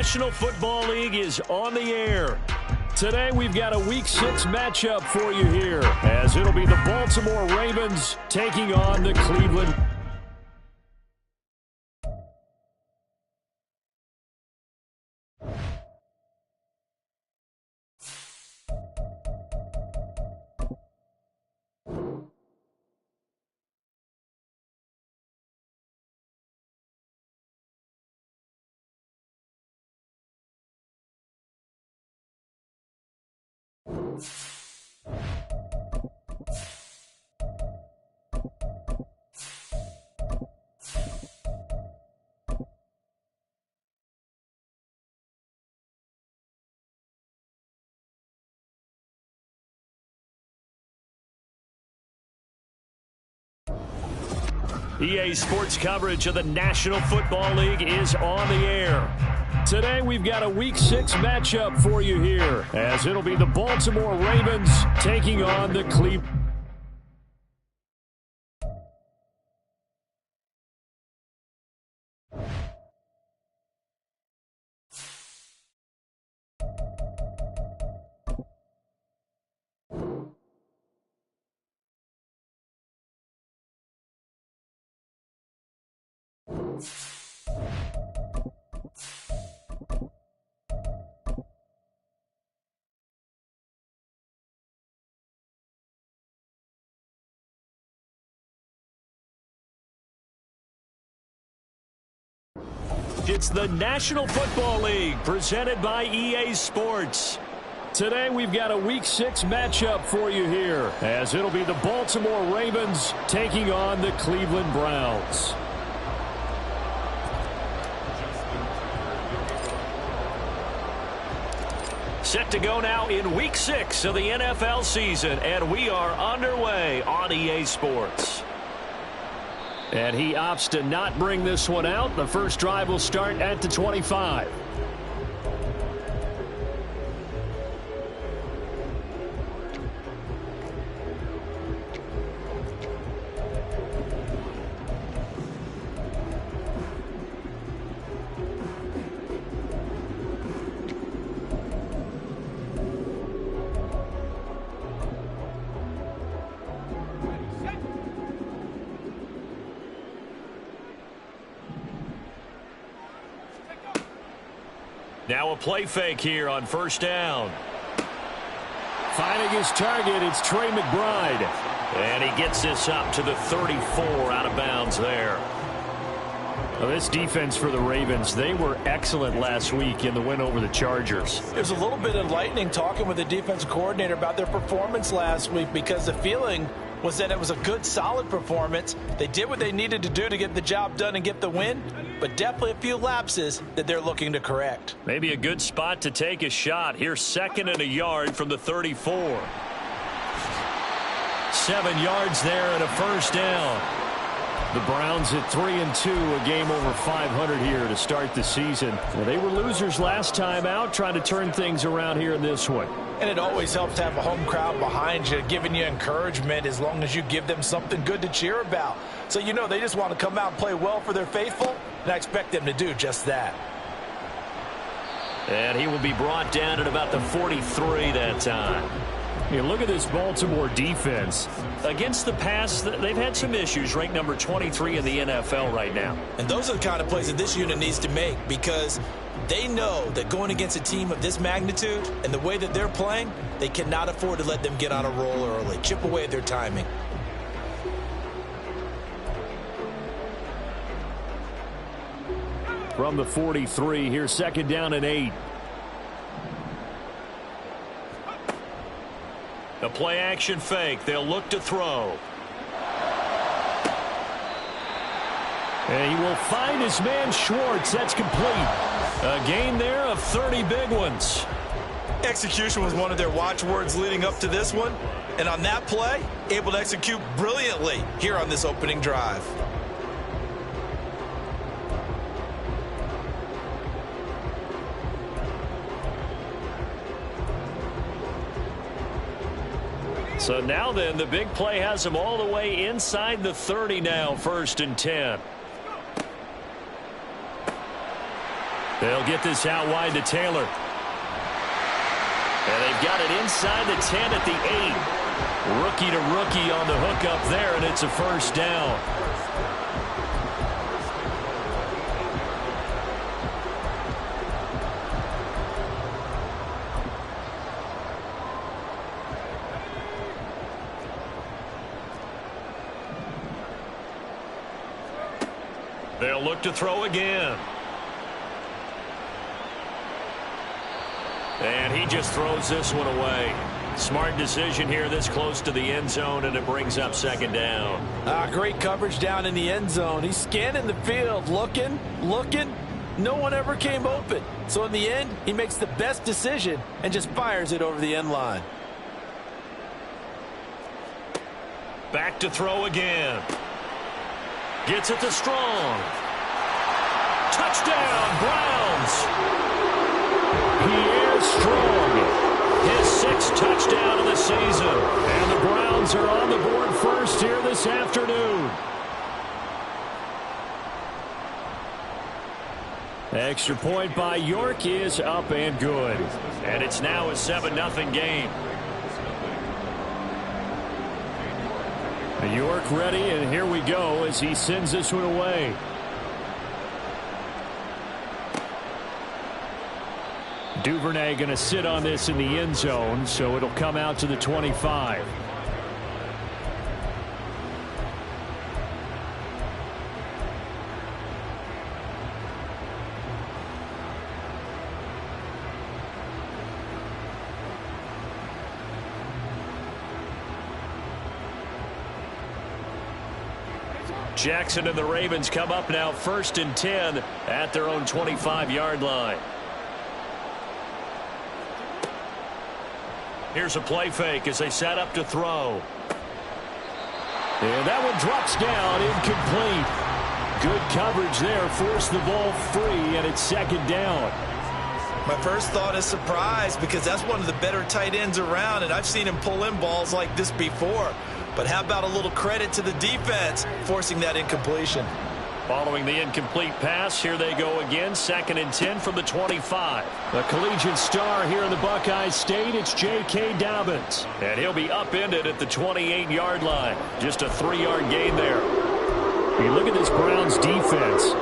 National Football League is on the air. Today we've got a Week 6 matchup for you here, as it'll be the Baltimore Ravens taking on the Cleveland. EA Sports coverage of the National Football League is on the air. Today we've got a Week 6 matchup for you here, as it'll be the Baltimore Ravens taking on the Cleveland. It's the National Football League presented by EA Sports. Today we've got a Week 6 matchup for you here, as it'll be the Baltimore Ravens taking on the Cleveland Browns. Set to go now in Week 6 of the NFL season, and we are underway on EA Sports. And he opts to not bring this one out. The first drive will start at the 25. Now a play fake here on first down. Finding his target, it's Trey McBride. And he gets this up to the 34 out of bounds there. Well, this defense for the Ravens, they were excellent last week in the win over the Chargers. There's a little bit enlightening talking with the defensive coordinator about their performance last week, because the feeling was that it was a good, solid performance. They did what they needed to do to get the job done and get the win, but definitely a few lapses that they're looking to correct. Maybe a good spot to take a shot. Here's 2nd and a yard from the 34. 7 yards there and a first down. The Browns at 3-2, a game over 500 here to start the season. Well, they were losers last time out, trying to turn things around here in this one. And it always helps to have a home crowd behind you, giving you encouragement as long as you give them something good to cheer about. So you know they just want to come out and play well for their faithful, and I expect them to do just that. And he will be brought down at about the 43 that time. You look at this Baltimore defense. Against the pass, they've had some issues, ranked number 23 in the NFL right now. And those are the kind of plays that this unit needs to make, because they know that going against a team of this magnitude and the way that they're playing, they cannot afford to let them get on a roll early, chip away at their timing. From the 43, here's 2nd down and 8. A play action fake. They'll look to throw. And he will find his man Schwartz. That's complete. A gain there of 30 big ones. Execution was one of their watchwords leading up to this one. And on that play, able to execute brilliantly here on this opening drive. So now then, the big play has him all the way inside the 30 now, 1st and 10. They'll get this out wide to Taylor. And they've got it inside the 10 at the 8. Rookie to rookie on the hook up there, and it's a first down. They'll look to throw again. And he just throws this one away. Smart decision here this close to the end zone, and it brings up second down. Great coverage down in the end zone. He's scanning the field, looking. No one ever came open. So in the end, he makes the best decision and just fires it over the end line. Back to throw again. Gets it to Strong. Touchdown, Browns. Pierre Strong, his 6th touchdown of the season. And the Browns are on the board first here this afternoon. Extra point by York is up and good. And it's now a 7-0 game. York ready, and here we go as he sends this one away. Duvernay going to sit on this in the end zone, so it'll come out to the 25. Jackson and the Ravens come up now 1st and 10 at their own 25-yard line. Here's a play fake as they set up to throw. And that one drops down, incomplete. Good coverage there, forced the ball free, and it's second down. My first thought is surprise, because that's one of the better tight ends around, and I've seen him pull in balls like this before. But how about a little credit to the defense forcing that incompletion? Following the incomplete pass, here they go again, 2nd and 10 from the 25. The collegiate star here in the Buckeye State, it's J.K. Dobbins. And he'll be upended at the 28-yard line. Just a 3-yard gain there. You look at this Browns defense.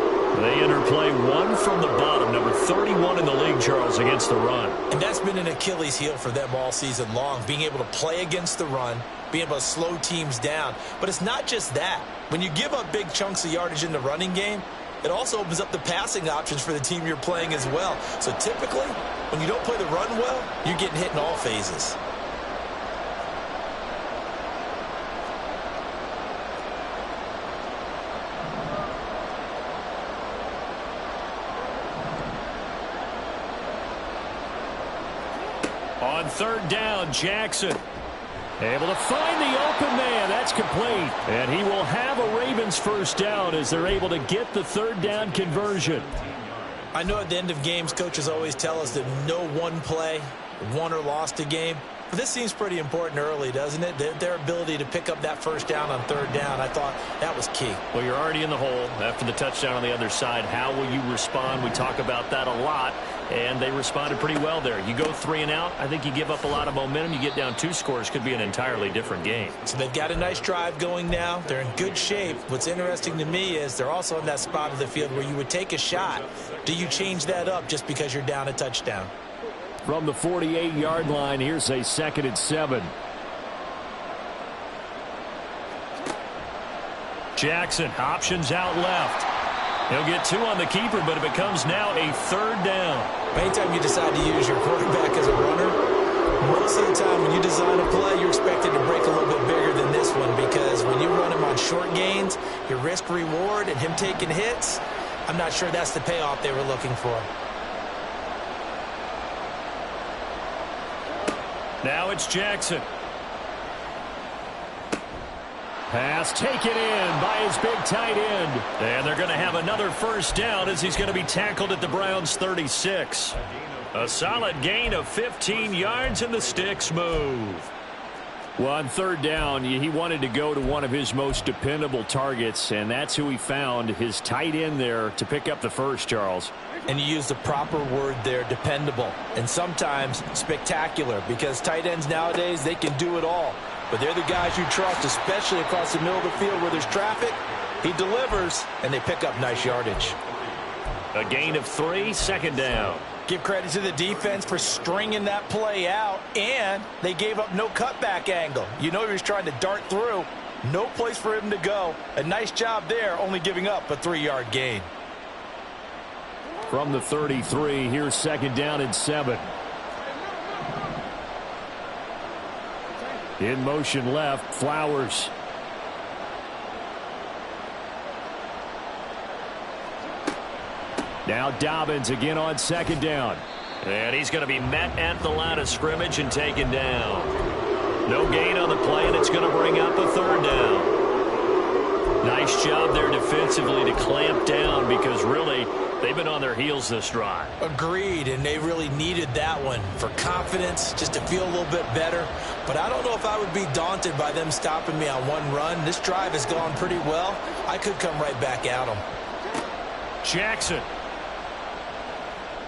They enter play 1 from the bottom, number 31 in the league, Charles, against the run. And that's been an Achilles heel for them all season long, being able to play against the run, being able to slow teams down. But it's not just that. When you give up big chunks of yardage in the running game, it also opens up the passing options for the team you're playing as well. So typically, when you don't play the run well, you're getting hit in all phases. On 3rd down, Jackson able to find the open man. That's complete. And he will have a Ravens first down as they're able to get the 3rd down conversion. I know at the end of games, coaches always tell us that no one play won or lost a game. But this seems pretty important early, doesn't it? Their ability to pick up that first down on 3rd down, I thought that was key. Well, you're already in the hole after the touchdown on the other side. How will you respond? We talk about that a lot, and they responded pretty well there. You go 3 and out, I think you give up a lot of momentum. You get down 2 scores, could be an entirely different game. So they've got a nice drive going now. They're in good shape. What's interesting to me is they're also in that spot of the field where you would take a shot. Do you change that up just because you're down a touchdown? From the 48-yard line, here's a 2nd and 7. Jackson, options out left. He'll get 2 on the keeper, but it becomes now a 3rd down. Anytime you decide to use your quarterback as a runner, most of the time when you design a play, you're expected to break a little bit bigger than this one, because when you run him on short gains, your risk-reward and him taking hits, I'm not sure that's the payoff they were looking for. Now it's Jackson. Pass taken in by his big tight end. And they're going to have another first down as he's going to be tackled at the Browns' 36. A solid gain of 15 yards, and the sticks move. Well, on third down, he wanted to go to one of his most dependable targets, and that's who he found, his tight end there, to pick up the first, Charles. And you used the proper word there, dependable, and sometimes spectacular, because tight ends nowadays, they can do it all. But they're the guys you trust, especially across the middle of the field where there's traffic. He delivers, and they pick up nice yardage. A gain of 3, second down. Give credit to the defense for stringing that play out, and they gave up no cutback angle. You know he was trying to dart through. No place for him to go. A nice job there, only giving up a 3-yard gain. From the 33, here's second down and 7. In motion left, Flowers. Now Dobbins again on second down. And he's going to be met at the line of scrimmage and taken down. No gain on the play, and it's going to bring up a third down. Nice job there defensively to clamp down, because really they've been on their heels this drive. Agreed, and they really needed that one for confidence, just to feel a little bit better. But I don't know if I would be daunted by them stopping me on one run. This drive has gone pretty well. I could come right back at them. Jackson.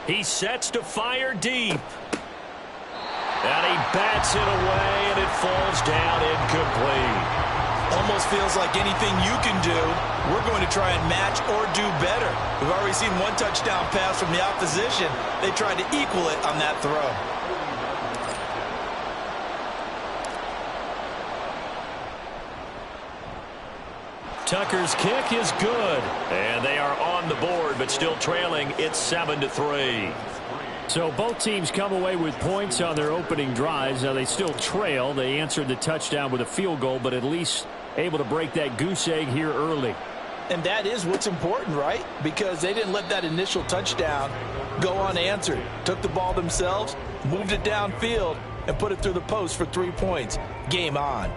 He sets to fire deep. And he bats it away, and it falls down incomplete. Almost feels like anything you can do, we're going to try and match or do better. We've already seen one touchdown pass from the opposition. They tried to equal it on that throw. Tucker's kick is good. And they are on the board, but still trailing. It's 7-3. So both teams come away with points on their opening drives. Now they still trail. They answered the touchdown with a field goal, but at least able to break that goose egg here early. And that is what's important, right? Because they didn't let that initial touchdown go unanswered. Took the ball themselves, moved it downfield, and put it through the post for 3 points. Game on.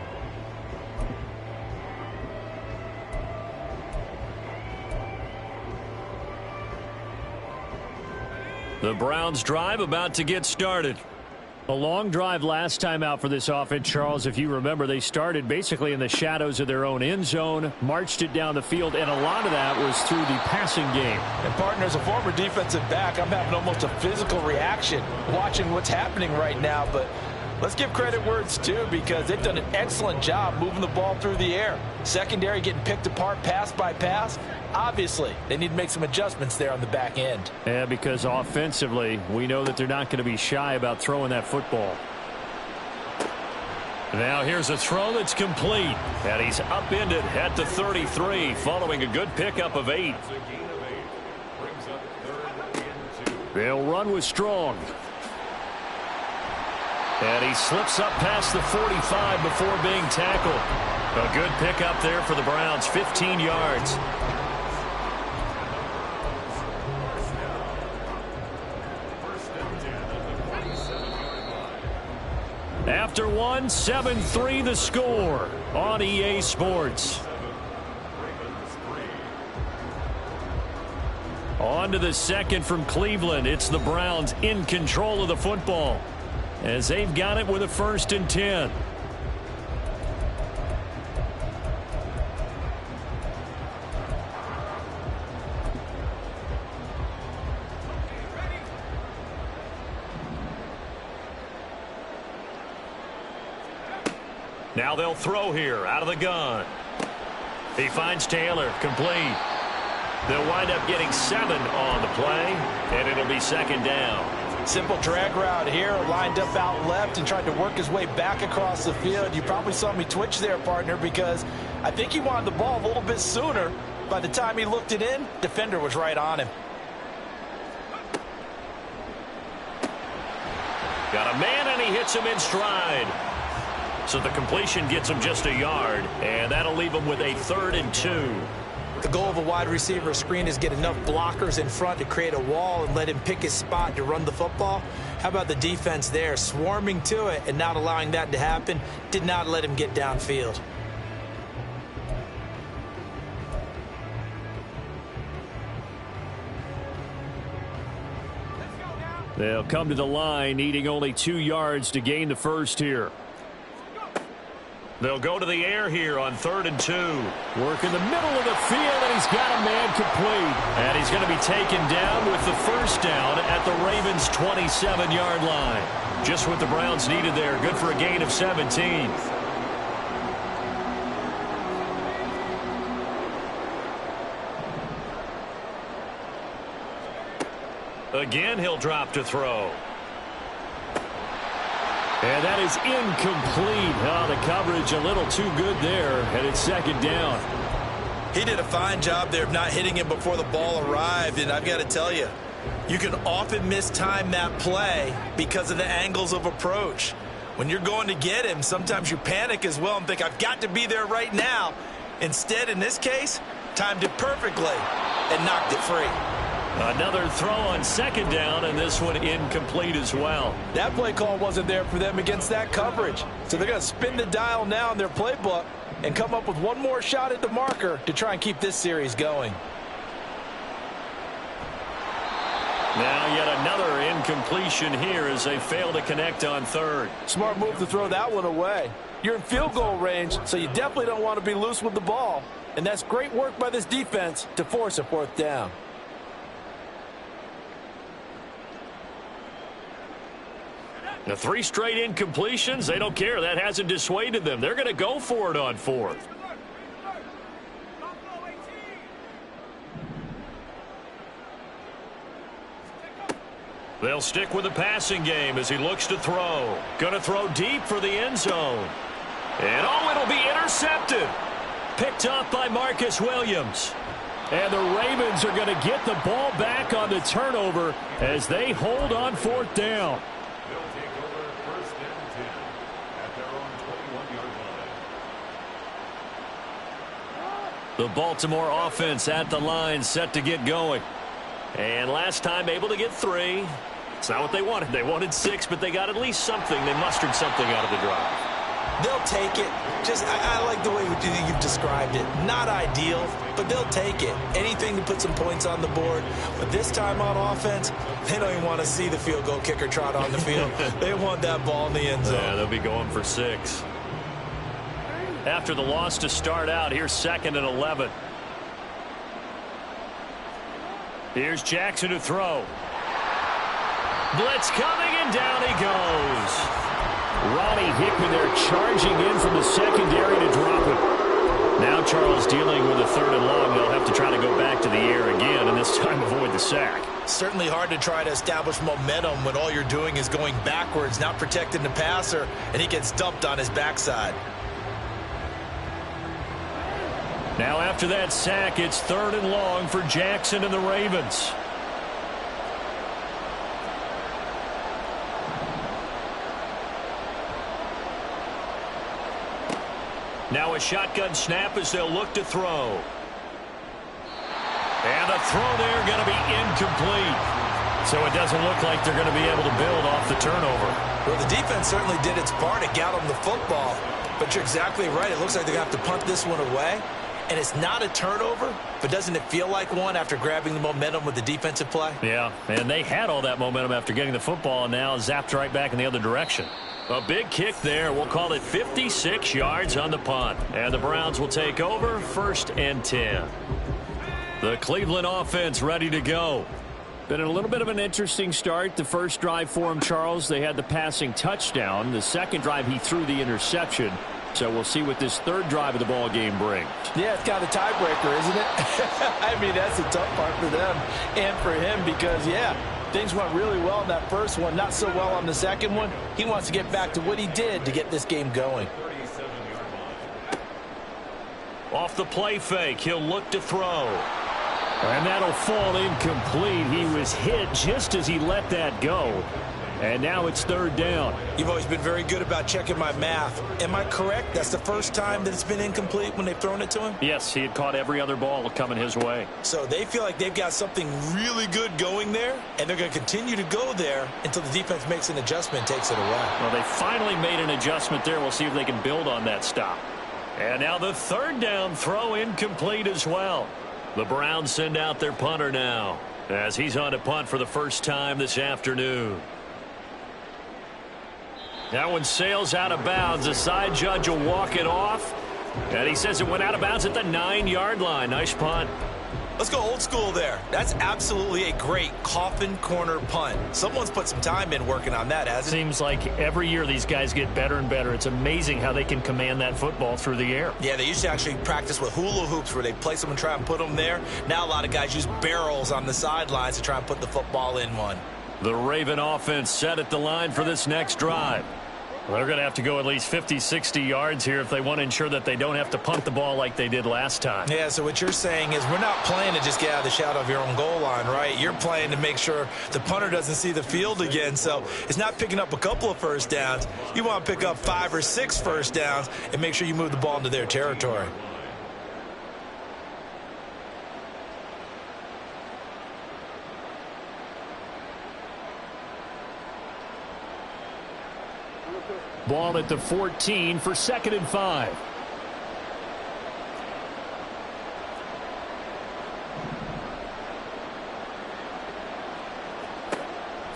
The Browns drive about to get started. A long drive last time out for this offense, Charles. If you remember, they started basically in the shadows of their own end zone, marched it down the field, and a lot of that was through the passing game. And, partner, as a former defensive back, I'm having almost a physical reaction watching what's happening right now. But let's give credit where it's due, because they've done an excellent job moving the ball through the air. Secondary getting picked apart pass by pass. Obviously, they need to make some adjustments there on the back end. Yeah, because offensively, we know that they're not going to be shy about throwing that football. Now here's a throw that's complete. And he's upended at the 33 following a good pickup of 8. They'll run with Strong. And he slips up past the 45 before being tackled. A good pickup there for the Browns, 15 yards. After one, 7-3 the score on EA Sports. On to the second from Cleveland. It's the Browns in control of the football as they've got it with a 1st and 10. Now they'll throw here out of the gun. He finds Taylor, complete. They'll wind up getting 7 on the play, and it'll be 2nd down. Simple drag route here, lined up out left and tried to work his way back across the field. You probably saw me twitch there, partner, because I think he wanted the ball a little bit sooner. By the time he looked it in, defender was right on him. Got a man, and he hits him in stride. So the completion gets him just a yard, and that'll leave him with a 3rd and 2. The goal of a wide receiver screen is get enough blockers in front to create a wall and let him pick his spot to run the football. How about the defense there, swarming to it and not allowing that to happen? Did not let him get downfield. They'll come to the line, needing only 2 yards to gain the first here. They'll go to the air here on 3rd and 2. Work in the middle of the field, and he's got a man complete. And he's going to be taken down with the first down at the Ravens' 27-yard line. Just what the Browns needed there. Good for a gain of 17. Again, he'll drop to throw. And that is incomplete. Oh, the coverage a little too good there, and it's 2nd down. He did a fine job there of not hitting him before the ball arrived, and I've got to tell you, you can often mistime that play because of the angles of approach. When you're going to get him, sometimes you panic as well and think, I've got to be there right now. Instead, in this case, timed it perfectly and knocked it free. Another throw on 2nd down, and this one incomplete as well. That play call wasn't there for them against that coverage. So they're going to spin the dial now in their playbook and come up with one more shot at the marker to try and keep this series going. Now yet another incompletion here as they fail to connect on 3rd. Smart move to throw that one away. You're in field goal range, so you definitely don't want to be loose with the ball. And that's great work by this defense to force a 4th down. The 3 straight incompletions, they don't care. That hasn't dissuaded them. They're going to go for it on 4th. They'll stick with the passing game as he looks to throw. Going to throw deep for the end zone. And oh, it'll be intercepted. Picked off by Marcus Williams. And the Ravens are going to get the ball back on the turnover as they hold on 4th down. The Baltimore offense at the line, set to get going. And last time able to get 3. It's not what they wanted. They wanted 6, but they got at least something. They mustered something out of the drive. They'll take it. I like the way you've described it. Not ideal, but they'll take it. Anything to put some points on the board. But this time on offense, they don't even want to see the field goal kicker trot on the field. They want that ball in the end zone. Yeah, they'll be going for 6. After the loss to start out, here's 2nd and 11. Here's Jackson to throw. Blitz coming, and down he goes. Ronnie Hickman there charging in from the secondary to drop it. Now Charles dealing with a 3rd and long. They'll have to try to go back to the air again, and this time avoid the sack. Certainly hard to try to establish momentum when all you're doing is going backwards, not protecting the passer, and he gets dumped on his backside. Now after that sack, it's 3rd and long for Jackson and the Ravens. Now a shotgun snap as they'll look to throw. And the throw there going to be incomplete. So it doesn't look like they're going to be able to build off the turnover. Well, the defense certainly did its part to get them the football. But you're exactly right. It looks like they're going to have to punt this one away. And it's not a turnover, but doesn't it feel like one after grabbing the momentum with the defensive play? Yeah, and they had all that momentum after getting the football, and now zapped right back in the other direction. A big kick there. We'll call it 56 yards on the punt. And the Browns will take over 1st and 10. The Cleveland offense ready to go. Been a little bit of an interesting start. The first drive for him, Charles, they had the passing touchdown. The second drive, he threw the interception. So we'll see what this 3rd drive of the ball game brings. Yeah, it's kind of a tiebreaker, isn't it? I mean, that's the tough part for them and for him because, yeah, things went really well in that first one, not so well on the second one. He wants to get back to what he did to get this game going. Off the play fake, he'll look to throw. And that'll fall incomplete. He was hit just as he let that go. And now it's 3rd down. You've always been very good about checking my math. Am I correct? That's the first time that it's been incomplete when they've thrown it to him? Yes, he had caught every other ball coming his way. So they feel like they've got something really good going there, and they're going to continue to go there until the defense makes an adjustment and takes it away. Well, they finally made an adjustment there. We'll see if they can build on that stop. And now the 3rd down throw incomplete as well. The Browns send out their punter now as he's on to punt for the first time this afternoon. That one sails out of bounds. The side judge will walk it off. And he says it went out of bounds at the 9-yard line. Nice punt. Let's go old school there. That's absolutely a great coffin corner punt. Someone's put some time in working on that, hasn't it? Seems like every year these guys get better and better. It's amazing how they can command that football through the air. Yeah, they used to actually practice with hula hoops where they place them and try and put them there. Now a lot of guys use barrels on the sidelines to try and put the football in one. The Raven offense set at the line for this next drive. Well, they're going to have to go at least 50, 60 yards here if they want to ensure that they don't have to punt the ball like they did last time. Yeah, so what you're saying is we're not playing to just get out of the shadow of your own goal line, right? You're playing to make sure the punter doesn't see the field again. So it's not picking up a couple of first downs. You want to pick up 5 or 6 first downs and make sure you move the ball into their territory. Ball at the 14 for 2nd and 5.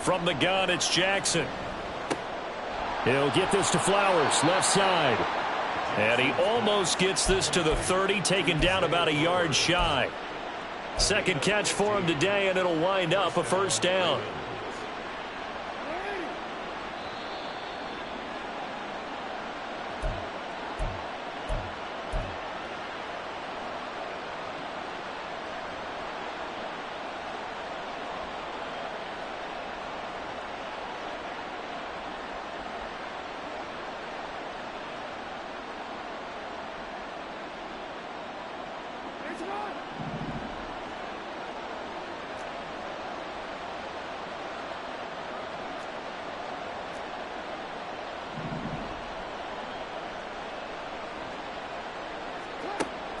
From the gun, it's Jackson. He'll get this to Flowers, left side. And he almost gets this to the 30, taken down about a yard shy. Second catch for him today, and it'll wind up a first down.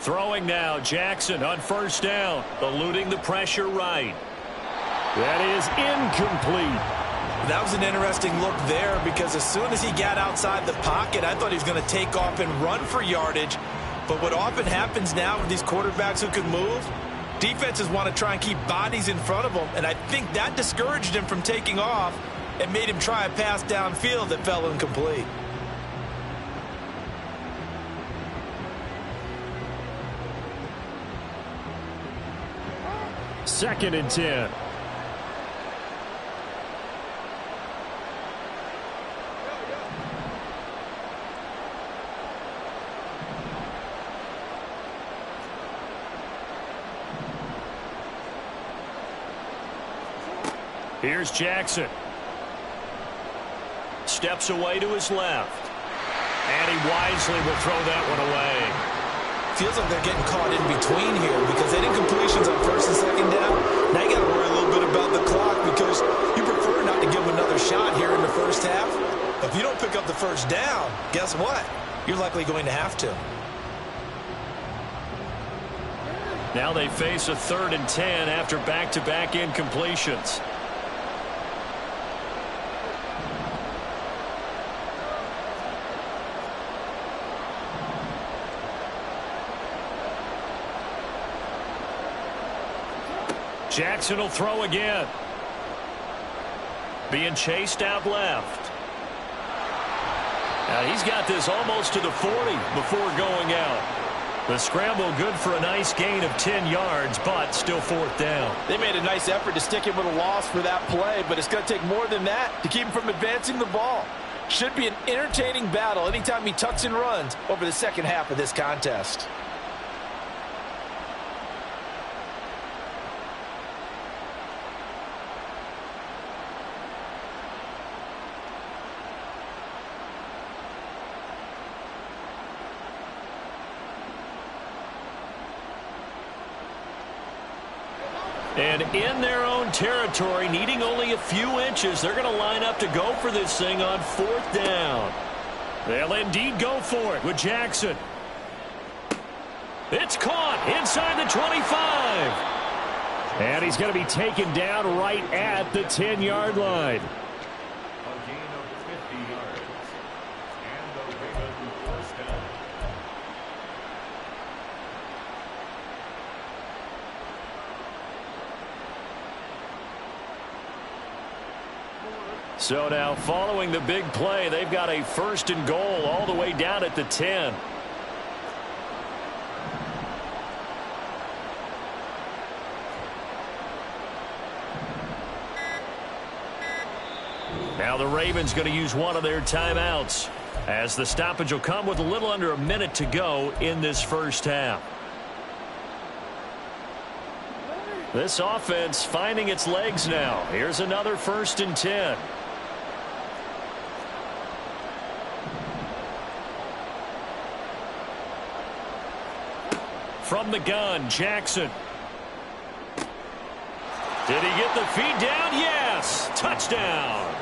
Throwing now, Jackson on first down, eluding the pressure right. That is incomplete. That was an interesting look there because as soon as he got outside the pocket, I thought he was going to take off and run for yardage. But what often happens now with these quarterbacks who can move, defenses want to try and keep bodies in front of them, and I think that discouraged him from taking off and made him try a pass downfield that fell incomplete. Second and 10. Here's Jackson. Steps away to his left. And he wisely will throw that one away. Feels like they're getting caught in between here because they didn't completions on first and second down. Now you got to worry a little bit about the clock because you prefer not to give them another shot here in the first half. If you don't pick up the first down, guess what? You're likely going to have to. Now they face a 3rd and 10 after back-to-back incompletions. Jackson will throw again. Being chased out left. Now he's got this almost to the 40 before going out. The scramble good for a nice gain of 10 yards, but still 4th down. They made a nice effort to stick him with a loss for that play, but it's going to take more than that to keep him from advancing the ball. Should be an entertaining battle anytime he tucks and runs over the second half of this contest. And in their own territory, needing only a few inches, they're going to line up to go for this thing on 4th down. They'll indeed go for it with Jackson. It's caught inside the 25. And he's going to be taken down right at the 10-yard line. So now following the big play, they've got a 1st and goal all the way down at the 10. Now the Ravens going to use one of their timeouts, as the stoppage will come with a little under a minute to go in this first half. This offense finding its legs now. Here's another 1st and 10. From the gun, Jackson. Did he get the feed down? Yes! Touchdown!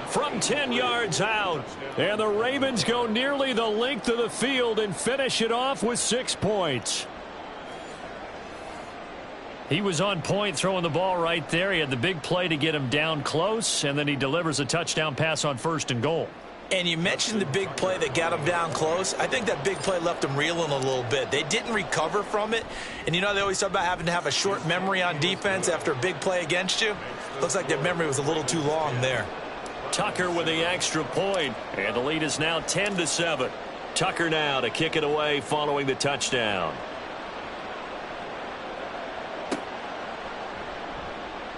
From 10 yards out. And the Ravens go nearly the length of the field and finish it off with 6 points. He was on point throwing the ball right there. He had the big play to get him down close, and then he delivers a touchdown pass on 1st and goal. And you mentioned the big play that got him down close. I think that big play left him reeling a little bit. They didn't recover from it. And you know they always talk about having to have a short memory on defense after a big play against you. Looks like their memory was a little too long there. Tucker with the extra point, and the lead is now 10-7. Tucker now to kick it away following the touchdown.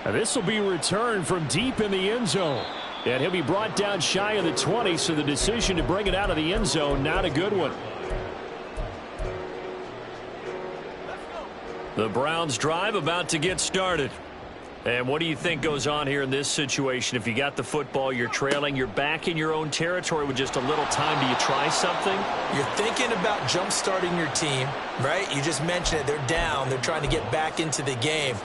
And this will be returned from deep in the end zone. And he'll be brought down shy of the 20, so the decision to bring it out of the end zone, not a good one. The Browns drive about to get started. And what do you think goes on here in this situation? If you got the football, you're trailing, you're back in your own territory with just a little time. Do you try something? You're thinking about jump-starting your team, right? You just mentioned it. They're down. They're trying to get back into the game.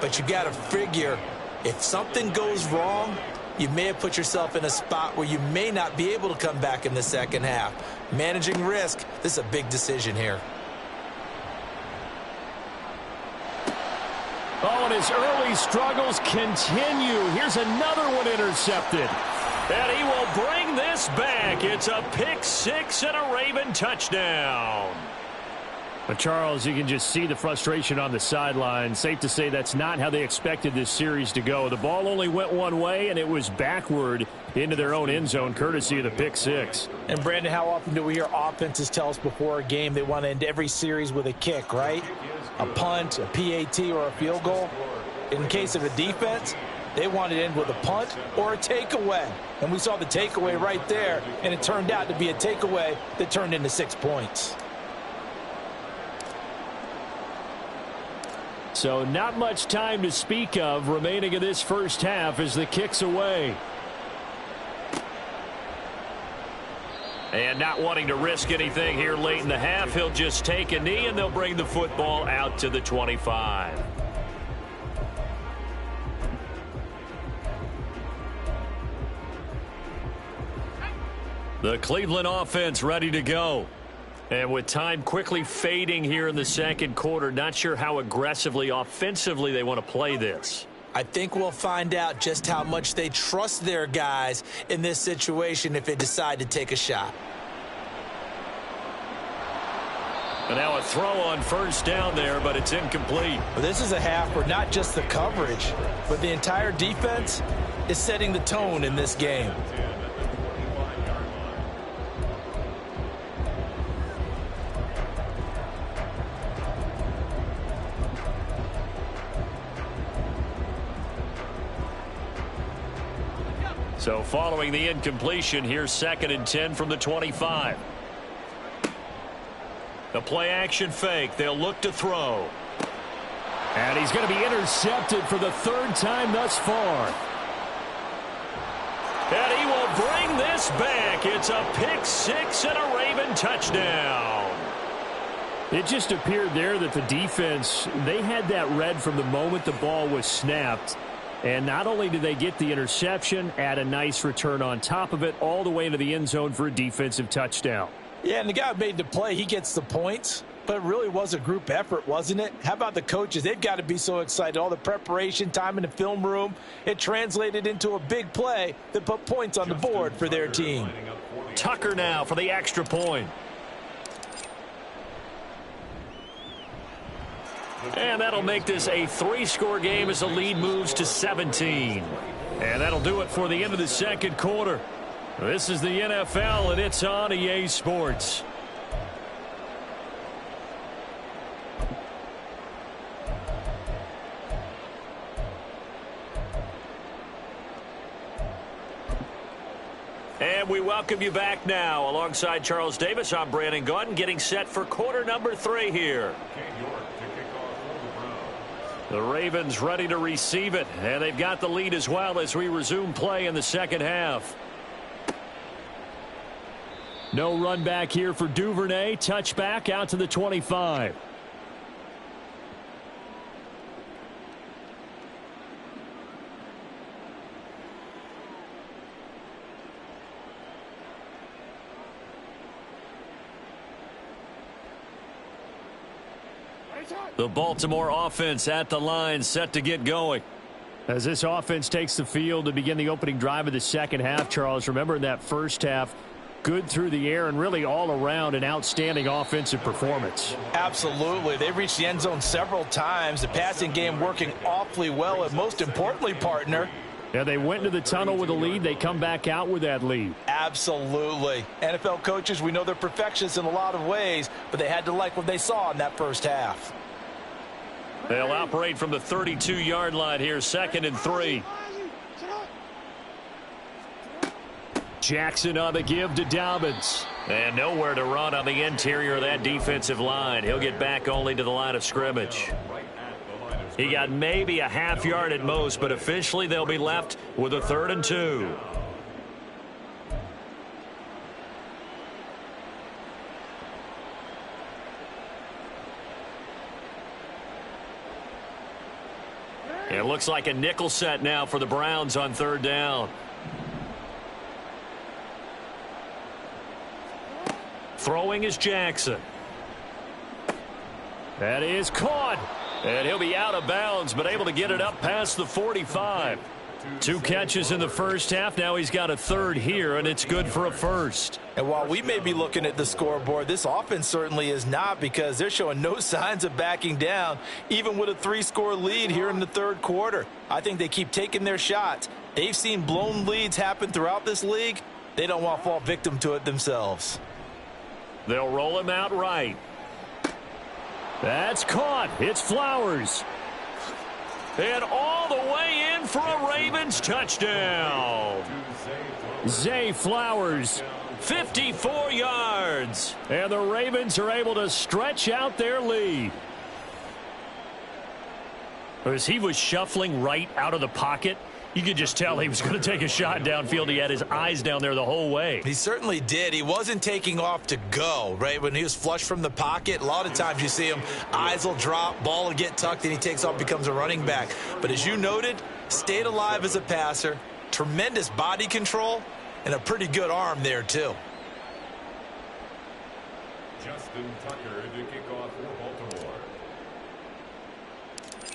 But you got to figure if something goes wrong, you may have put yourself in a spot where you may not be able to come back in the second half. Managing risk, this is a big decision here. Oh, and his early struggles continue. Here's another one intercepted. And he will bring this back. It's a pick six and a Raven touchdown. But Charles, you can just see the frustration on the sideline. Safe to say that's not how they expected this series to go. The ball only went one way, and it was backward into their own end zone, courtesy of the pick six. And, Brandon, how often do we hear offenses tell us before a game they want to end every series with a kick, right? A punt, a PAT, or a field goal. In case of a defense, they want to end with a punt or a takeaway. And we saw the takeaway right there, and it turned out to be a takeaway that turned into 6 points. So not much time to speak of remaining in this first half as the kick's away. And not wanting to risk anything here late in the half, he'll just take a knee and they'll bring the football out to the 25. The Cleveland offense ready to go. And with time quickly fading here in the second quarter, not sure how aggressively, offensively they want to play this. I think we'll find out just how much they trust their guys in this situation if they decide to take a shot. And now a throw on first down there, but it's incomplete. Well, this is a half where not just the coverage, but the entire defense is setting the tone in this game. So following the incompletion, here's 2nd and 10 from the 25. The play action fake. They'll look to throw. And he's going to be intercepted for the third time thus far. And he will bring this back. It's a pick six and a Raven touchdown. It just appeared there that the defense, they had that read from the moment the ball was snapped. And not only did they get the interception, add a nice return on top of it, all the way into the end zone for a defensive touchdown. Yeah, and the guy who made the play, he gets the points. But it really was a group effort, wasn't it? How about the coaches? They've got to be so excited. All the preparation, time in the film room, it translated into a big play that put points on the board for their team. Tucker now for the extra point. And that'll make this a 3-score game as the lead moves to 17. And that'll do it for the end of the second quarter. This is the NFL, and it's on EA Sports. And we welcome you back now. Alongside Charles Davis, I'm Brandon Gaudin, getting set for quarter number 3 here. The Ravens ready to receive it, and they've got the lead as well as we resume play in the second half. No run back here for Duvernay. Touchback out to the 25. The Baltimore offense at the line, set to get going. As this offense takes the field to begin the opening drive of the second half, Charles, remember in that first half, good through the air and really all around an outstanding offensive performance. Absolutely. They've reached the end zone several times. The passing game working awfully well, and most importantly, partner, yeah, they went into the tunnel with a lead. They come back out with that lead. Absolutely. NFL coaches, we know they're perfectionists in a lot of ways, but they had to like what they saw in that first half. They'll operate from the 32-yard line here, 2nd and 3. Jackson on the give to Dobbins. And nowhere to run on the interior of that defensive line. He'll get back only to the line of scrimmage. He got maybe a half yard at most, but officially they'll be left with a 3rd and 2. It looks like a nickel set now for the Browns on 3rd down. Throwing is Jackson. That is caught. And he'll be out of bounds, but able to get it up past the 45. 2 catches in the first half. Now he's got a 3rd here, and it's good for a 1st. And while we may be looking at the scoreboard, this offense certainly is not, because they're showing no signs of backing down, even with a 3-score lead here in the 3rd quarter. I think they keep taking their shots. They've seen blown leads happen throughout this league. They don't want to fall victim to it themselves. They'll roll him out right. That's caught. It's Flowers. And all the way in for a Ravens touchdown. Zay Flowers, 54 yards. And the Ravens are able to stretch out their lead. As he was shuffling right out of the pocket, you could just tell he was going to take a shot downfield. He had his eyes down there the whole way. He certainly did. He wasn't taking off to go, right? When he was flush from the pocket, a lot of times you see him, eyes will drop, ball will get tucked, and he takes off, becomes a running back. But as you noted, stayed alive as a passer, tremendous body control, and a pretty good arm there, too. Justin Tucker to kick off for Baltimore.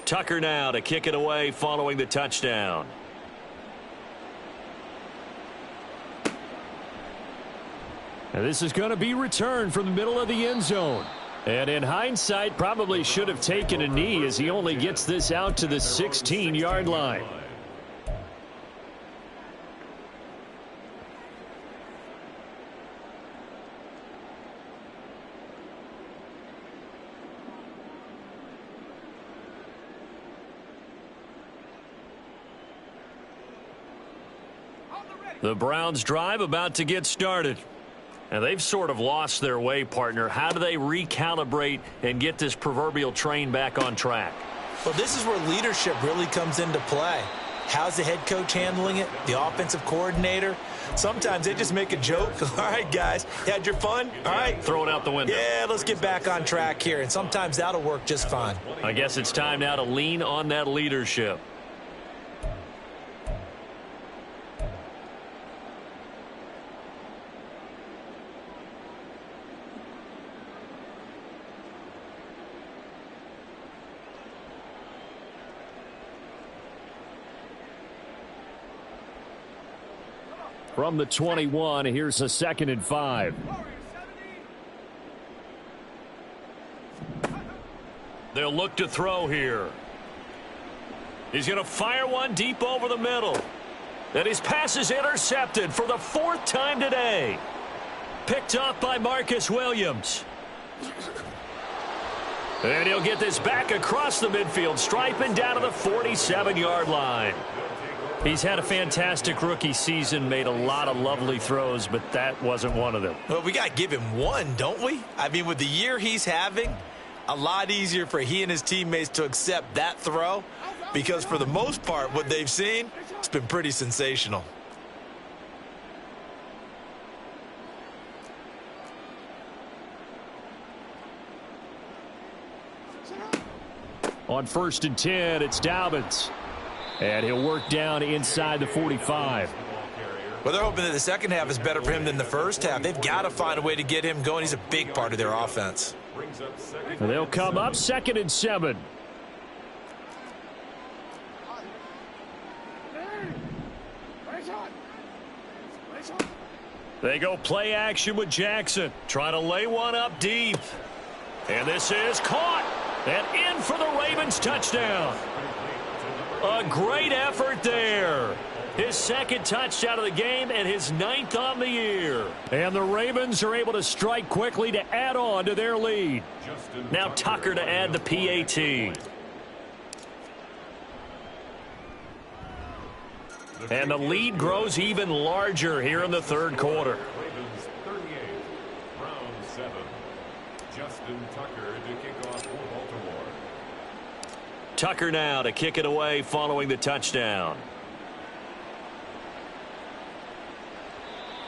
Tucker now to kick it away following the touchdown. And this is going to be returned from the middle of the end zone. And in hindsight, probably should have taken a knee, as he only gets this out to the 16-yard line. The Browns drive about to get started. And they've sort of lost their way, partner. How do they recalibrate and get this proverbial train back on track? Well, this is where leadership really comes into play. How's the head coach handling it? The offensive coordinator? Sometimes they just make a joke. All right, guys, you had your fun? All right. Throw it out the window. Yeah, let's get back on track here. And sometimes that'll work just fine. I guess it's time now to lean on that leadership. From the 21, here's a 2nd and 5. They'll look to throw here. He's going to fire one deep over the middle. And his pass is intercepted for the fourth time today. Picked off by Marcus Williams. And he'll get this back across the midfield stripe and down to the 47-yard line. He's had a fantastic rookie season, made a lot of lovely throws, but that wasn't one of them. Well, we got to give him one, don't we? I mean, with the year he's having, a lot easier for he and his teammates to accept that throw because for the most part, what they've seen, it's been pretty sensational. On 1st and 10, it's Dobbins. And he'll work down inside the 45. Well, they're hoping that the second half is better for him than the first half. They've got to find a way to get him going. He's a big part of their offense. And they'll come up 2nd and 7. They go play action with Jackson. Trying to lay one up deep. And this is caught. And in for the Ravens touchdown. A great effort there. His second touchdown of the game and his 9th on the year. And the Ravens are able to strike quickly to add on to their lead. Now Tucker to add the PAT. And the lead grows even larger here in the third quarter. Ravens 38, round 7. Justin Tucker to kick off for Baltimore. Tucker now to kick it away following the touchdown.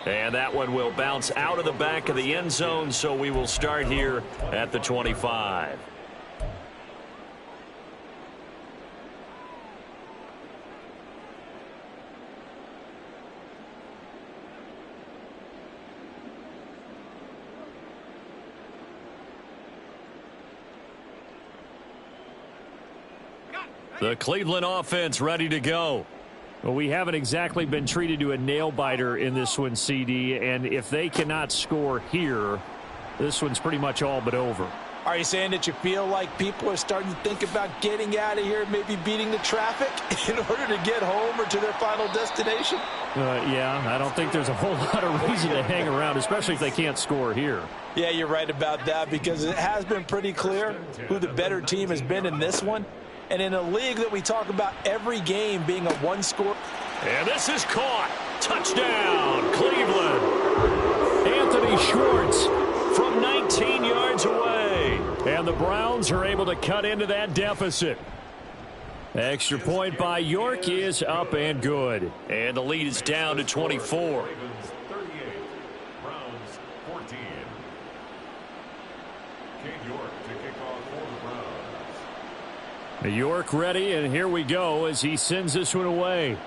And that one will bounce out of the back of the end zone, so we will start here at the 25. The Cleveland offense ready to go. Well, we haven't exactly been treated to a nail-biter in this one, CD, and if they cannot score here, this one's pretty much all but over. Are you saying that you feel like people are starting to think about getting out of here, maybe beating the traffic in order to get home or to their final destination? Yeah, I don't think there's a whole lot of reason to hang around, especially if they can't score here. Yeah, you're right about that because it has been pretty clear who the better team has been in this one. And in a league that we talk about every game being a one-score. And this is caught. Touchdown, Cleveland. Anthony Schwartz from 19 yards away. And the Browns are able to cut into that deficit. Extra point by York is up and good. And the lead is down to 24. Ravens 38, Browns 14. Cade York to kick off for the Browns. York ready, and here we go as he sends this one away.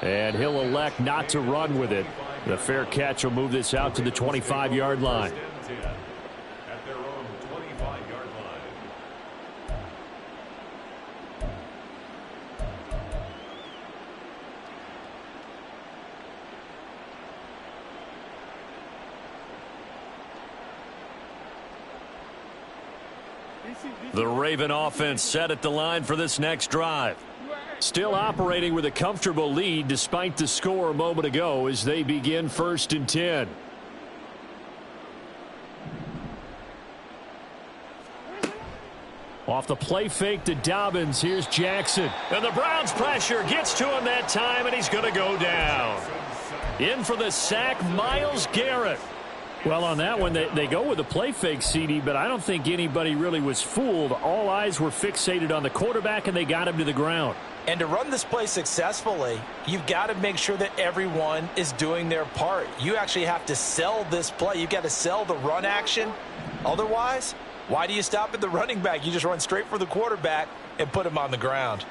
And he'll elect not to run with it. The fair catch will move this out to the 25-yard line. At their own 25-yard line. The Raven offense set at the line for this next drive. Still operating with a comfortable lead despite the score a moment ago as they begin 1st and 10. Off the play fake to Dobbins. Here's Jackson. And the Browns pressure gets to him that time, and he's going to go down. In for the sack, Myles Garrett. Well, on that one, they go with a play fake, CD, but I don't think anybody really was fooled. All eyes were fixated on the quarterback, and they got him to the ground. And to run this play successfully, you've got to make sure that everyone is doing their part. You actually have to sell this play. You've got to sell the run action. Otherwise, why do you stop at the running back? You just run straight for the quarterback and put him on the ground.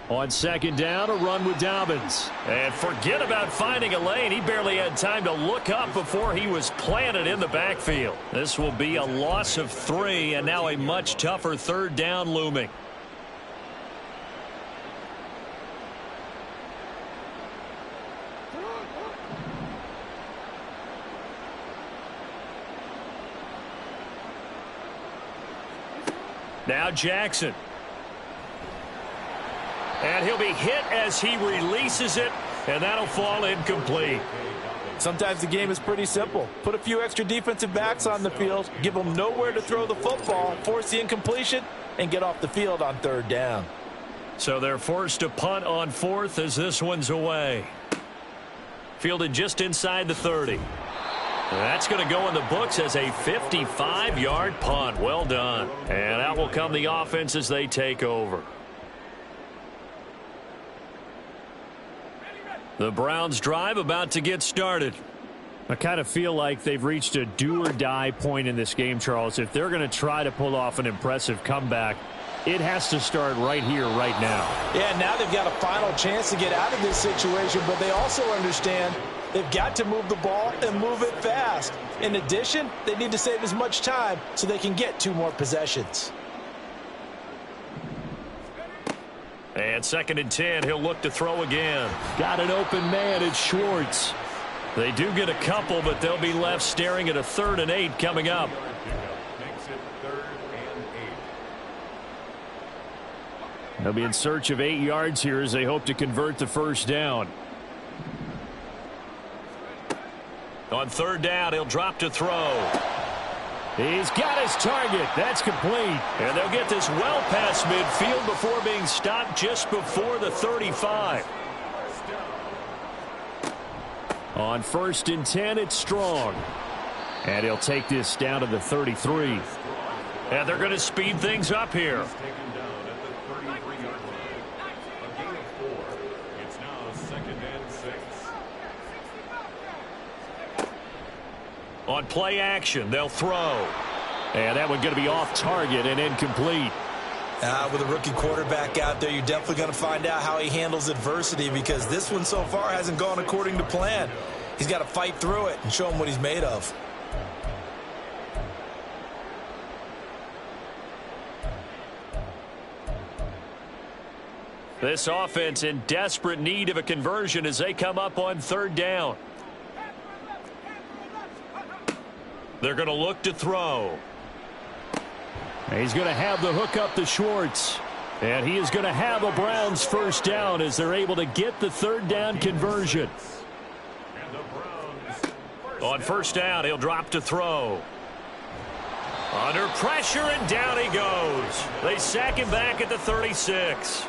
On 2nd down, a run with Dobbins. And forget about finding a lane. He barely had time to look up before he was planted in the backfield. This will be a loss of 3, and now a much tougher 3rd down looming. Now Jackson. And he'll be hit as he releases it, and that'll fall incomplete. Sometimes the game is pretty simple. Put a few extra defensive backs on the field, give them nowhere to throw the football, force the incompletion, and get off the field on third down. So they're forced to punt on fourth as this one's away. Fielded just inside the 30. That's going to go in the books as a 55-yard punt. Well done. And out will come the offense as they take over. The Browns drive about to get started. I kind of feel like they've reached a do-or-die point in this game, Charles. If they're going to try to pull off an impressive comeback, it has to start right here, right now. Yeah, now they've got a final chance to get out of this situation, but they also understand they've got to move the ball and move it fast. In addition, they need to save as much time so they can get 2 more possessions. And 2nd and 10, he'll look to throw again. Got an open man, it's Schwartz. They do get a couple, but they'll be left staring at a 3rd and 8 coming up. Makes it 3rd and 8. They'll be in search of 8 yards here as they hope to convert the first down. On 3rd down, he'll drop to throw. He's got his target. That's complete. And they'll get this well past midfield before being stopped just before the 35. On 1st and 10, it's Strong. And he'll take this down to the 33. And they're going to speed things up here. Taken down at the 33-yard line. A gain of 4. It's now 2nd and 6. On play action, they'll throw. And that one going to be off target and incomplete. With a rookie quarterback out there, you're definitely going to find out how he handles adversity, because this one so far hasn't gone according to plan. He's got to fight through it and show him what he's made of. This offense in desperate need of a conversion as they come up on 3rd down. They're going to look to throw. He's going to have the hook up to Schwartz. And he is going to have a Browns first down as they're able to get the 3rd down conversion. On 1st down, he'll drop to throw. Under pressure, and down he goes. They sack him back at the 36.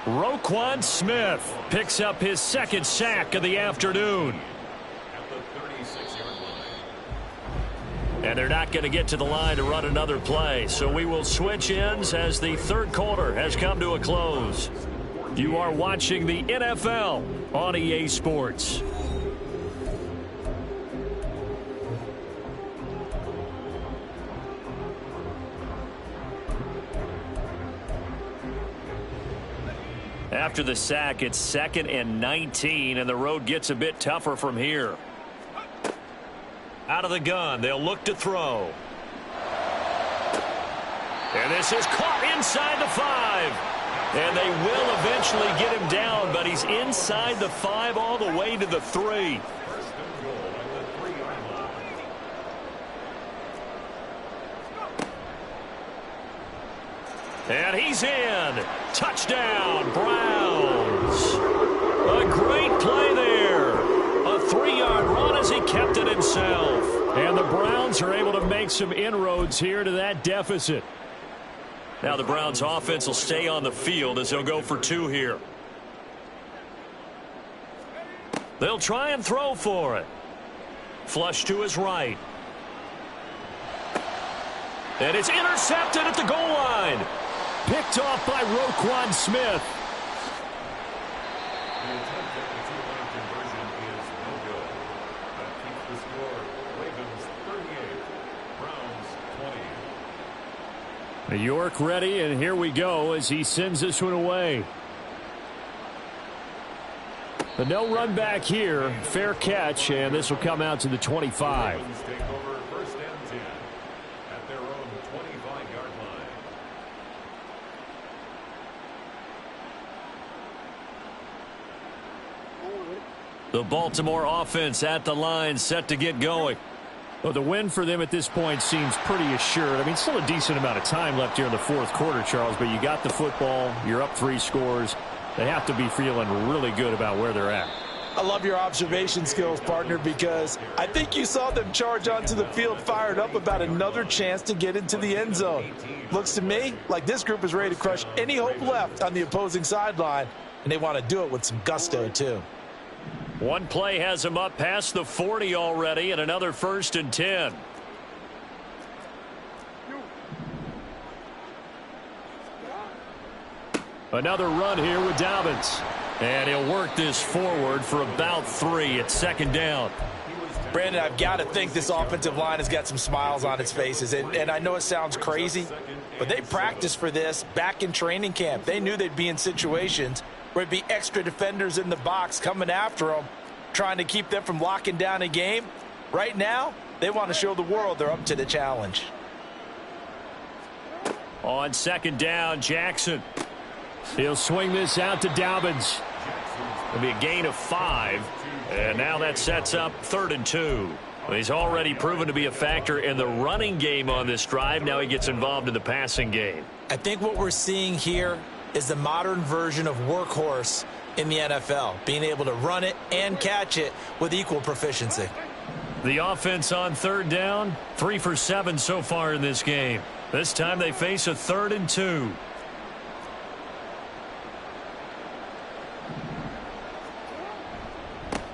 Roquan Smith picks up his 2nd sack of the afternoon. At the 36-yard line. And they're not going to get to the line to run another play. So we will switch ends as the 3rd quarter has come to a close. You are watching the NFL on EA Sports. After the sack, it's 2nd and 19, and the road gets a bit tougher from here. Out of the gun, they'll look to throw. And this is caught inside the 5. And they will eventually get him down, but he's inside the 5 all the way to the 3. And he's in. Touchdown, Browns. A great play there. A 3-yard run as he kept it himself. And the Browns are able to make some inroads here to that deficit. Now the Browns offense will stay on the field as they'll go for 2 here. They'll try and throw for it. Flush to his right. And it's intercepted at the goal line. Picked off by Roquan Smith. The attempt at the 2-point conversion is no good. That keeps the score. Ravens 38, Browns 20. York ready, and here we go as he sends this one away. But no run back here. Fair catch, and this will come out to the 25. Ravens take over 1st and 10 at their own 25-yard line. The Baltimore offense at the line, set to get going. Well, the win for them at this point seems pretty assured. I mean, still a decent amount of time left here in the fourth quarter, Charles, but you got the football. You're up 3 scores. They have to be feeling really good about where they're at. I love your observation skills, partner, because I think you saw them charge onto the field fired up about another chance to get into the end zone. Looks to me like this group is ready to crush any hope left on the opposing sideline, and they want to do it with some gusto, too. One play has them up past the 40 already, and another 1st and 10. Another run here with Dobbins. And he'll work this forward for about 3 at 2nd down. Brandon, I've got to think this offensive line has got some smiles on its faces. And I know it sounds crazy, but they practiced for this back in training camp. They knew they'd be in situations where there'd be extra defenders in the box coming after them, trying to keep them from locking down a game. Right now, they want to show the world they're up to the challenge. On 2nd down, Jackson. He'll swing this out to Dobbins. It'll be a gain of 5. And now that sets up 3rd and 2. He's already proven to be a factor in the running game on this drive. Now he gets involved in the passing game. I think what we're seeing here is the modern version of workhorse in the NFL, being able to run it and catch it with equal proficiency. The offense on 3rd down, 3 for 7 so far in this game. This time they face a 3rd and 2.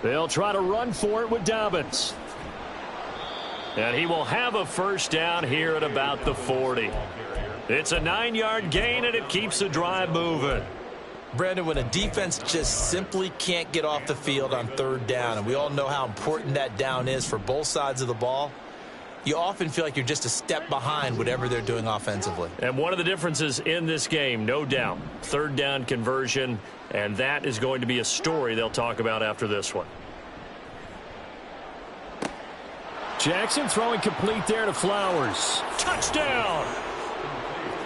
They'll try to run for it with Dobbins. And he will have a 1st down here at about the 40. It's a 9-yard gain, and it keeps the drive moving. Brandon, when a defense just simply can't get off the field on 3rd down, and we all know how important that down is for both sides of the ball, you often feel like you're just a step behind whatever they're doing offensively. And one of the differences in this game, no doubt, 3rd down conversion, and that is going to be a story they'll talk about after this one. Jackson throwing complete there to Flowers. Touchdown!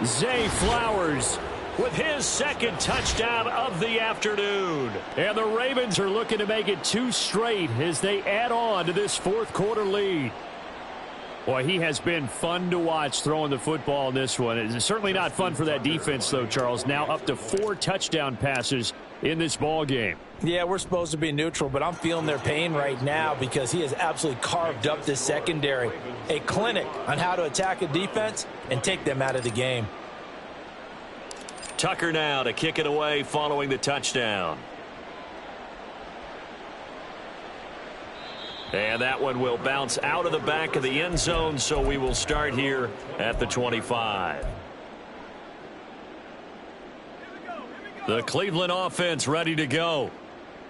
Zay Flowers with his 2nd touchdown of the afternoon. And the Ravens are looking to make it 2 straight as they add on to this 4th quarter lead. Boy, he has been fun to watch throwing the football in this one. It's certainly not fun for that defense, though, Charles. Now up to 4 touchdown passes in this ball game. Yeah, we're supposed to be neutral, but I'm feeling their pain right now because he has absolutely carved up this secondary. A clinic on how to attack a defense and take them out of the game. Tucker now to kick it away following the touchdown. And that one will bounce out of the back of the end zone, so we will start here at the 25. The Cleveland offense ready to go.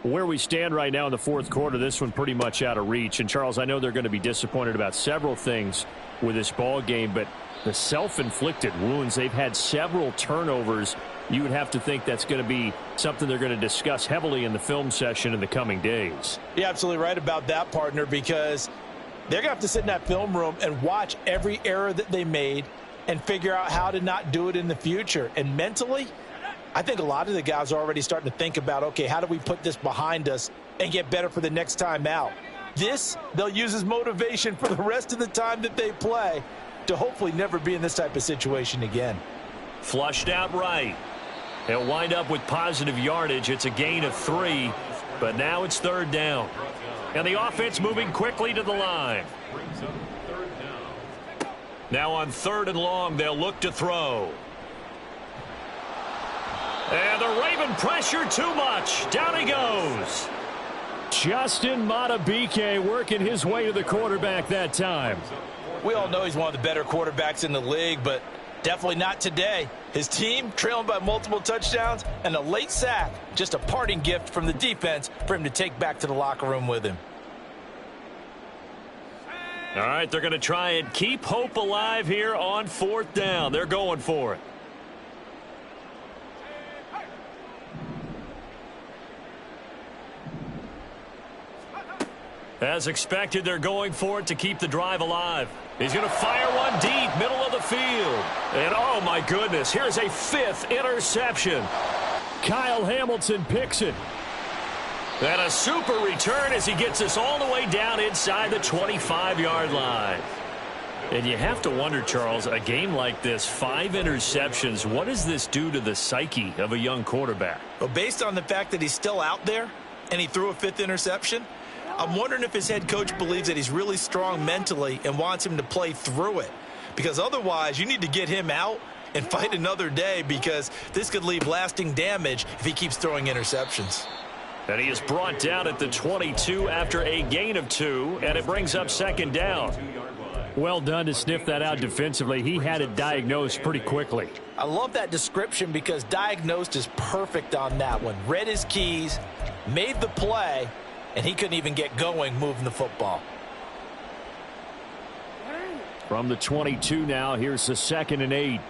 Where we stand right now in the 4th quarter, this one pretty much out of reach. And, Charles, I know they're going to be disappointed about several things with this ball game, but the self-inflicted wounds, they've had several turnovers. You would have to think that's going to be something they're going to discuss heavily in the film session in the coming days. You're absolutely right about that, partner, because they're going to have to sit in that film room and watch every error that they made and figure out how to not do it in the future. And mentally, I think a lot of the guys are already starting to think about, okay, how do we put this behind us and get better for the next time out? This, they'll use as motivation for the rest of the time that they play to hopefully never be in this type of situation again. Flushed out right. He'll wind up with positive yardage. It's a gain of 3, but now it's 3rd down. And the offense moving quickly to the line. Now on 3rd and long, they'll look to throw. And the Raven pressure too much. Down he goes. Justin Madubuike working his way to the quarterback that time. We all know he's one of the better quarterbacks in the league, but definitely not today. His team trailing by multiple touchdowns and a late sack. Just a parting gift from the defense for him to take back to the locker room with him. All right, they're going to try and keep hope alive here on 4th down. They're going for it. As expected, they're going for it to keep the drive alive. He's going to fire one deep, middle of the field. And, oh, my goodness, here's a 5th interception. Kyle Hamilton picks it. And a super return as he gets us all the way down inside the 25-yard line. And you have to wonder, Charles, a game like this, 5 interceptions, what does this do to the psyche of a young quarterback? Well, based on the fact that he's still out there and he threw a 5th interception, I'm wondering if his head coach believes that he's really strong mentally and wants him to play through it. Because otherwise, you need to get him out and fight another day, because this could leave lasting damage if he keeps throwing interceptions. And he is brought down at the 22 after a gain of 2, and it brings up 2nd down. Well done to sniff that out defensively. He had it diagnosed pretty quickly. I love that description, because diagnosed is perfect on that one. Read his keys, made the play, and he couldn't even get going moving the football. From the 22 now, here's the 2nd and 8.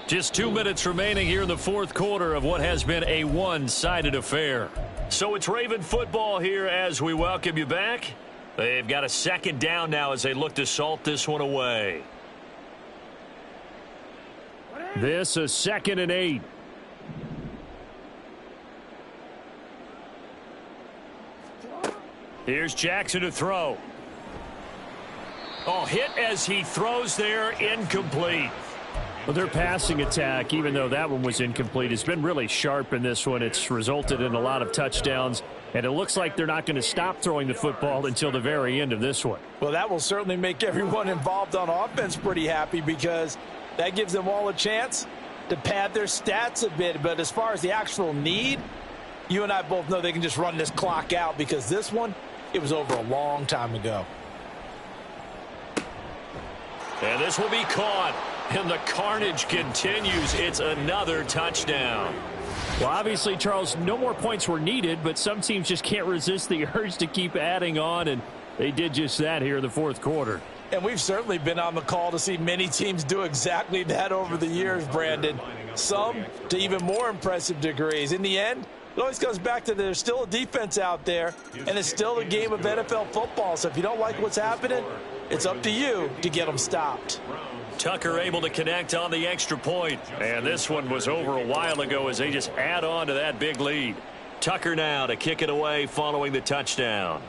Just 2 minutes remaining here in the 4th quarter of what has been a one-sided affair. So it's Raven football here as we welcome you back. They've got a 2nd down now as they look to salt this one away. This is 2nd and 8. Here's Jackson to throw. Oh, hit as he throws there, incomplete. Well, their passing attack, even though that one was incomplete, has been really sharp in this one. It's resulted in a lot of touchdowns, and it looks like they're not going to stop throwing the football until the very end of this one. Well, that will certainly make everyone involved on offense pretty happy, because that gives them all a chance to pad their stats a bit. But as far as the actual need, you and I both know they can just run this clock out, because this one, it was over a long time ago. And this will be caught. And the carnage continues. It's another touchdown. Well, obviously, Charles, no more points were needed, but some teams just can't resist the urge to keep adding on, and they did just that here in the 4th quarter. And we've certainly been on the call to see many teams do exactly that over the years, Brandon. Some to even more impressive degrees. In the end, it always comes back to there's still a defense out there, and it's still a game of NFL football. So if you don't like what's happening, it's up to you to get them stopped. Tucker able to connect on the extra point. And this one was over a while ago as they just add on to that big lead. Tucker now to kick it away following the touchdown.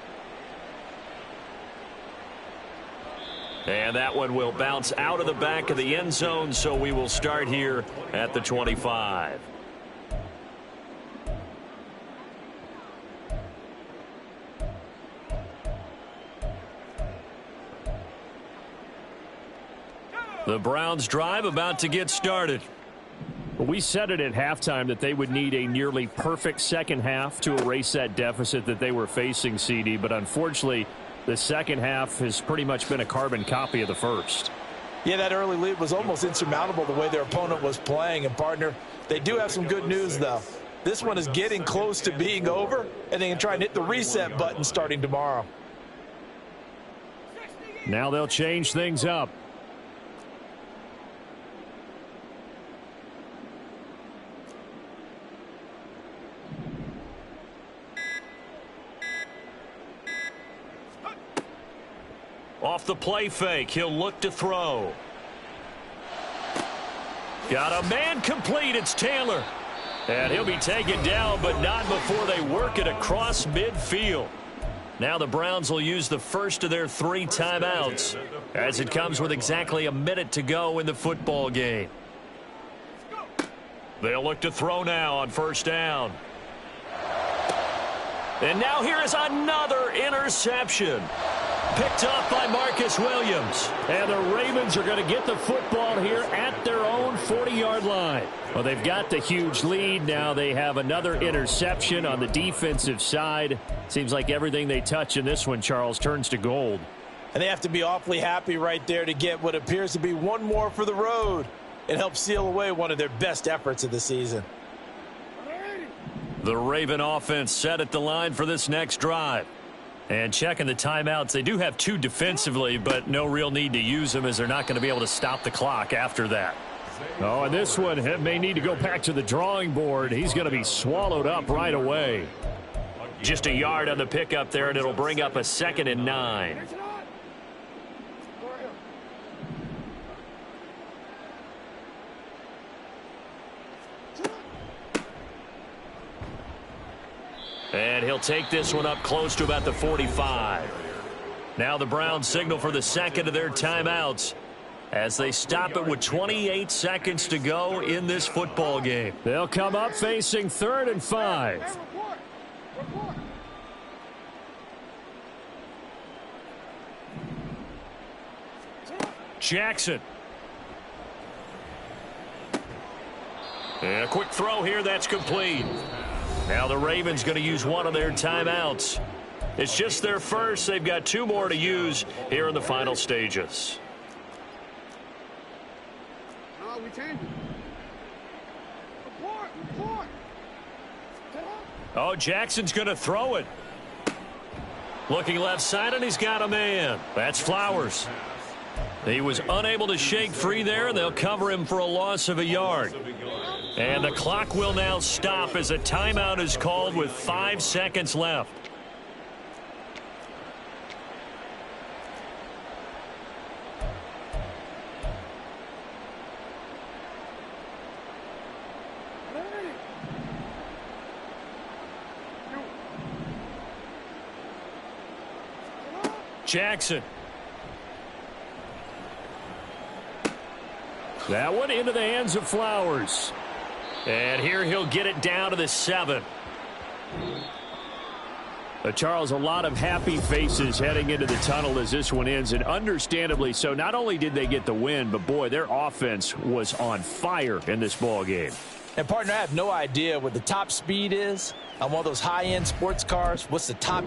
And that one will bounce out of the back of the end zone, so we will start here at the 25. The Browns drive about to get started. Well, we said it at halftime that they would need a nearly perfect second half to erase that deficit that they were facing, CD. But unfortunately, the second half has pretty much been a carbon copy of the first. Yeah, that early lead was almost insurmountable the way their opponent was playing. And, partner, they do have some good news, though. This one is getting close to being over, and they can try and hit the reset button starting tomorrow. Now they'll change things up. Off the play fake, he'll look to throw. Got a man complete, it's Taylor. And he'll be taken down, but not before they work it across midfield. Now the Browns will use the first of their 3 timeouts, as it comes with exactly a minute to go in the football game. They'll look to throw now on 1st down. And now here is another interception. Picked off by Marcus Williams. And the Ravens are going to get the football here at their own 40-yard line. Well, they've got the huge lead. Now they have another interception on the defensive side. Seems like everything they touch in this one, Charles, turns to gold. And they have to be awfully happy right there to get what appears to be one more for the road and help seal away one of their best efforts of the season. The Raven offense set at the line for this next drive. And checking the timeouts, they do have 2 defensively, but no real need to use them as they're not going to be able to stop the clock after that. Oh, and this one may need to go back to the drawing board. He's going to be swallowed up right away. Just a yard on the pickup there, and it'll bring up a 2nd and 9. And he'll take this one up close to about the 45. Now the Browns signal for the second of their timeouts as they stop it with 28 seconds to go in this football game. They'll come up facing 3rd and 5. Jackson. And a quick throw here, that's complete. Now the Ravens going to use one of their timeouts. It's just their first. They've got 2 more to use here in the final stages. Oh, Jackson's going to throw it. Looking left side, and he's got a man. That's Flowers. He was unable to shake free there, and they'll cover him for a loss of a yard. And the clock will now stop as a timeout is called with 5 seconds left. Jackson. That one into the hands of Flowers. And here he'll get it down to the 7. Charles, a lot of happy faces heading into the tunnel as this one ends, and understandably so. Not only did they get the win, but boy, their offense was on fire in this ball game. And partner, I have no idea what the top speed is on one of those high-end sports cars. What's the top